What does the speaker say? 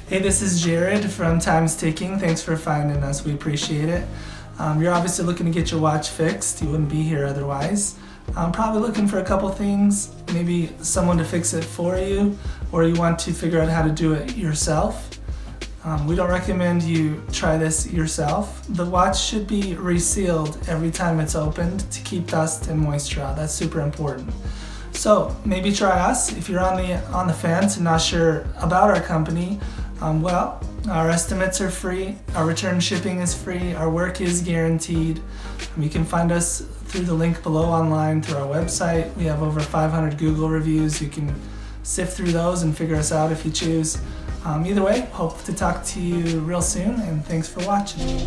Hey, this is Jared from Time's Ticking. Thanks for finding us. We appreciate it. You're obviously looking to get your watch fixed. You wouldn't be here otherwise. I'm probably looking for a couple things, maybe someone to fix it for you, or you want to figure out how to do it yourself. We don't recommend you try this yourself. The watch should be resealed every time it's opened to keep dust and moisture out. That's super important. So maybe try us. If you're on the fence and not sure about our company, our estimates are free, our return shipping is free, our work is guaranteed. You can find us through the link below online through our website. We have over 500 Google reviews. You can sift through those and figure us out if you choose. Either way, hope to talk to you real soon, and thanks for watching.